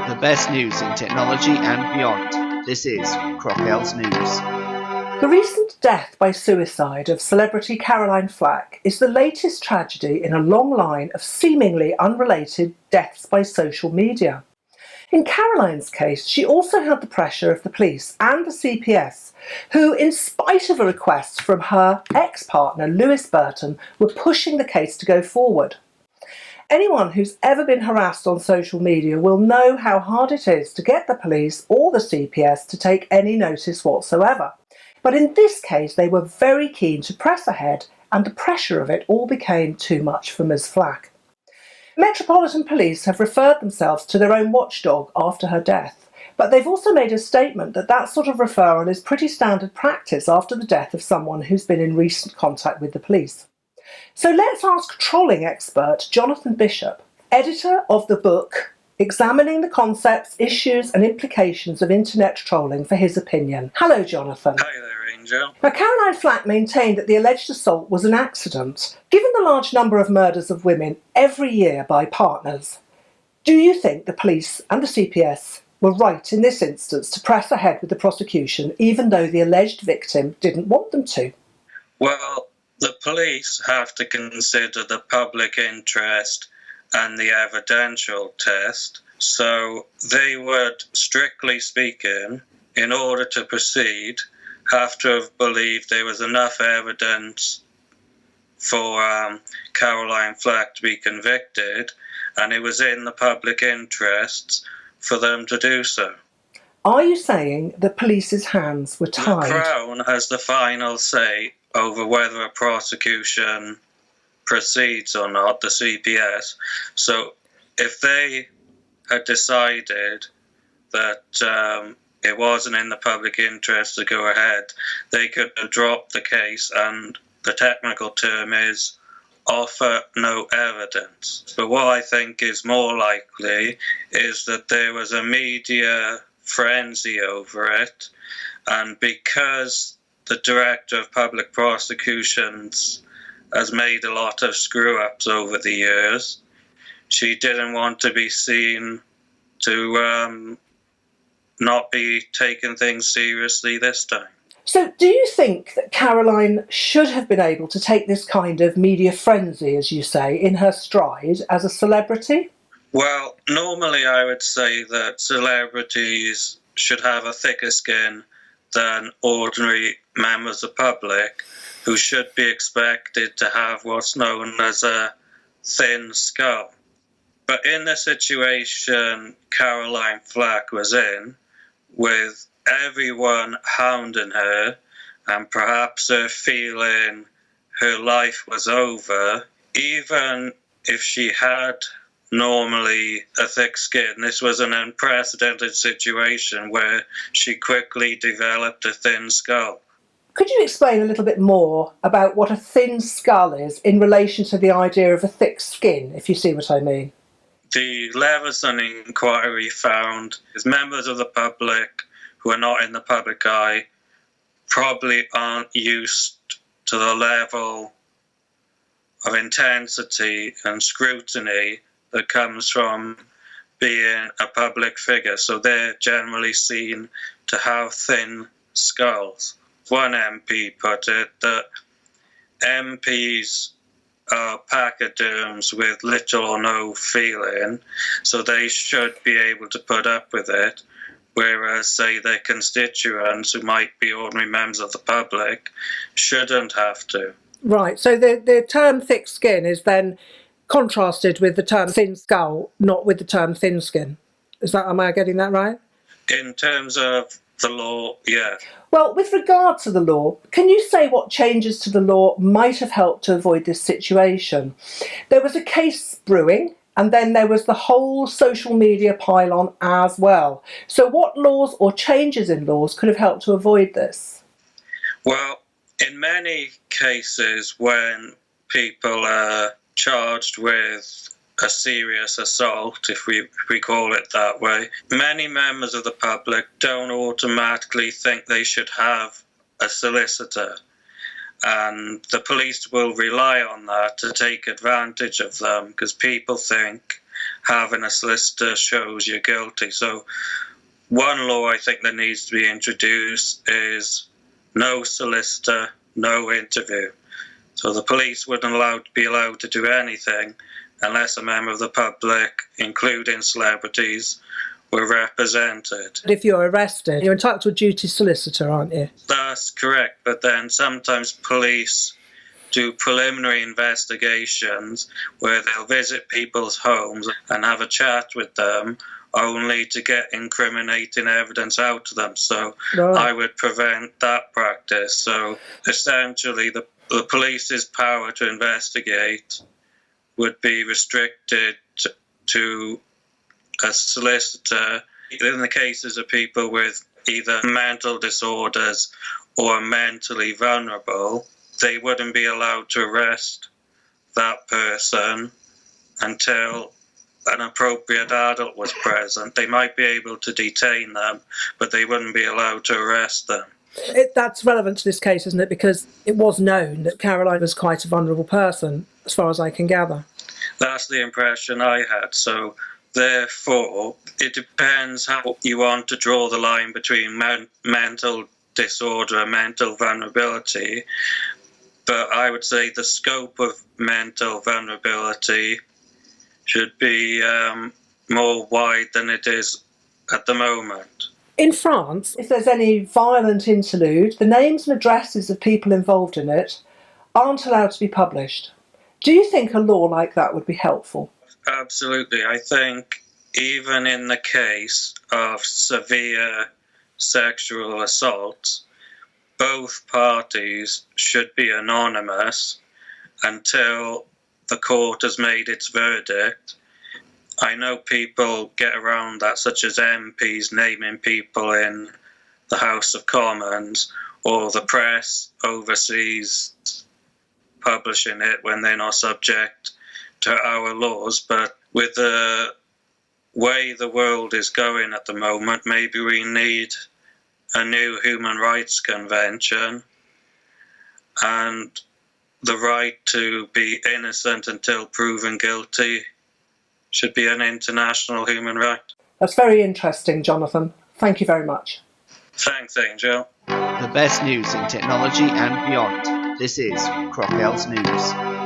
The best news in technology and beyond. This is Crockel's News. The recent death by suicide of celebrity Caroline Flack is the latest tragedy in a long line of seemingly unrelated deaths by social media. In Caroline's case, she also had the pressure of the police and the CPS, who, in spite of a request from her ex-partner Lewis Burton, were pushing the case to go forward. Anyone who's ever been harassed on social media will know how hard it is to get the police or the CPS to take any notice whatsoever. But in this case, they were very keen to press ahead, and the pressure of it all became too much for Ms. Flack. Metropolitan Police have referred themselves to their own watchdog after her death, but they've also made a statement that that sort of referral is pretty standard practice after the death of someone who's been in recent contact with the police. So let's ask trolling expert Jonathan Bishop, editor of the book Examining the Concepts, Issues and Implications of Internet Trolling, for his opinion. Hello, Jonathan. Hi there, Angel. Now, Caroline Flack maintained that the alleged assault was an accident. Given the large number of murders of women every year by partners, do you think the police and the CPS were right in this instance to press ahead with the prosecution, even though the alleged victim didn't want them to? Well, the police have to consider the public interest and the evidential test, so they would, strictly speaking, in order to proceed, have to have believed there was enough evidence for Caroline Flack to be convicted, and it was in the public interests for them to do so. Are you saying the police's hands were tied? The Crown has the final say over whether a prosecution proceeds or not, the CPS. So if they had decided that it wasn't in the public interest to go ahead, they could have dropped the case, and the technical term is offer no evidence. But what I think is more likely is that there was a media frenzy over it, and because the Director of Public Prosecutions has made a lot of screw-ups over the years, she didn't want to be seen to not be taking things seriously this time. So do you think that Caroline should have been able to take this kind of media frenzy, as you say, in her stride as a celebrity? Well, normally I would say that celebrities should have a thicker skin than ordinary members of the public, who should be expected to have what's known as a thin skull. But in the situation Caroline Flack was in, with everyone hounding her and perhaps her feeling her life was over, even if she had normally a thick skin, this was an unprecedented situation where she quickly developed a thin skull. Could you explain a little bit more about what a thin skull is in relation to the idea of a thick skin, if you see what I mean? The Leveson inquiry found is members of the public who are not in the public eye probably aren't used to the level of intensity and scrutiny that comes from being a public figure. So they're generally seen to have thin skulls. One MP put it that MPs are pachyderms with little or no feeling, so they should be able to put up with it, whereas, say, their constituents, who might be ordinary members of the public, shouldn't have to. Right, so the term thick skin is then contrasted with the term thin skull, not with the term thin skin. Am I getting that right? In terms of the law, yeah. Well, with regard to the law, can you say what changes to the law might have helped to avoid this situation? There was a case brewing, and then there was the whole social media pile-on as well. So what laws or changes in laws could have helped to avoid this? Well, in many cases when people are charged with a serious assault, if we call it that way, many members of the public don't automatically think they should have a solicitor. And the police will rely on that to take advantage of them, because people think having a solicitor shows you're guilty. So one law I think that needs to be introduced is no solicitor, no interview. So the police wouldn't be allowed to do anything unless a member of the public, including celebrities, were represented. If you're arrested, you're entitled to a duty solicitor, aren't you? That's correct, but then sometimes police do preliminary investigations where they'll visit people's homes and have a chat with them only to get incriminating evidence out to them. So I would prevent that practice. So essentially the police's power to investigate would be restricted to a solicitor in the cases of people with either mental disorders or mentally vulnerable. They wouldn't be allowed to arrest that person until an appropriate adult was present. They might be able to detain them, but they wouldn't be allowed to arrest them. That's relevant to this case, isn't it? Because it was known that Caroline was quite a vulnerable person, as far as I can gather. That's the impression I had. So therefore, it depends how you want to draw the line between mental disorder and mental vulnerability. But I would say the scope of mental vulnerability should be more wide than it is at the moment. In France, if there's any violent interlude, the names and addresses of people involved in it aren't allowed to be published. Do you think a law like that would be helpful? Absolutely. I think even in the case of severe sexual assault, both parties should be anonymous until the court has made its verdict. I know people get around that, such as MPs naming people in the House of Commons, or the press overseas publishing it when they're not subject to our laws. But with the way the world is going at the moment, maybe we need a new human rights convention, and the right to be innocent until proven guilty should be an international human right. That's very interesting, Jonathan. Thank you very much. Thanks, Angel. The best news in technology and beyond. This is Crockel's News.